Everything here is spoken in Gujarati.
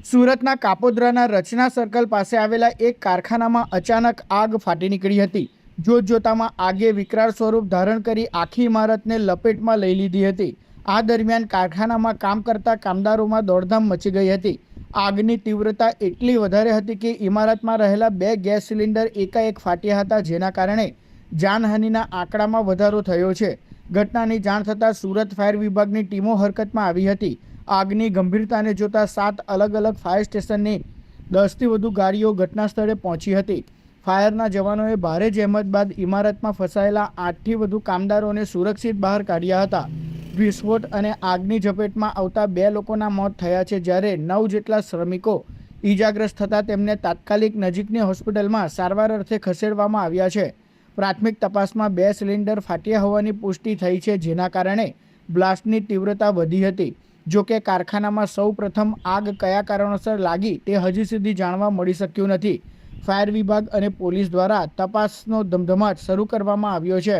સુરતના કાપોદ્રાના રચના સર્કલ પાસે આવેલા એક કારખાનામાં અચાનક આગ ફાટી નીકળી હતી। જોતજોતામાં આગે વિકરાળ સ્વરૂપ ધારણ કરી આખી ઇમારતને લપેટમાં લઈ લીધી હતી। આ દરમિયાન કારખાનામાં કામ કરતા કામદારોમાં દોડધામ મચી ગઈ હતી। આગની તીવ્રતા એટલી વધારે હતી કે ઇમારતમાં રહેલા 2 ગેસ સિલિન્ડર એકાએક ફાટ્યા હતા, જેના કારણે જાનહાનિના આંકડામાં વધારો થયો છે। ઘટનાની જાણ થતાં સુરત ફાયર વિભાગની ટીમો હરકતમાં આવી હતી। આગની ગંભીરતાને જોતા 7 અલગ અલગ ફાયર સ્ટેશનની 10થી વધુ ગાડીઓ ઘટના સ્થળે પહોંચી હતી। ફાયરના જવાનોએ ભારે જહેમત બાદ ઇમારતમાં ફસાયેલા 8થી વધુ કામદારોને સુરક્ષિત બહાર કાઢ્યા હતા। વિસ્ફોટ અને આગની ઝપેટમાં આવતા 2 લોકોના મોત થયા છે, જ્યારે 9 જેટલા શ્રમિકો ઈજાગ્રસ્ત થતાં તેમને તાત્કાલિક નજીકની હોસ્પિટલમાં સારવાર અર્થે ખસેડવામાં આવ્યા છે। પ્રાથમિક તપાસમાં 2 સિલિન્ડર ફાટ્યા હોવાની પુષ્ટિ થઈ છે, જેના કારણે બ્લાસ્ટની તીવ્રતા વધી હતી। જો કે કારખાનામાં સૌ પ્રથમ આગ કયા કારણોસર લાગી તે હજી સુધી જાણવા મળી શક્યું નથી। ફાયર વિભાગ અને પોલીસ દ્વારા તપાસનો ધમધમાટ શરૂ કરવામાં આવ્યો છે।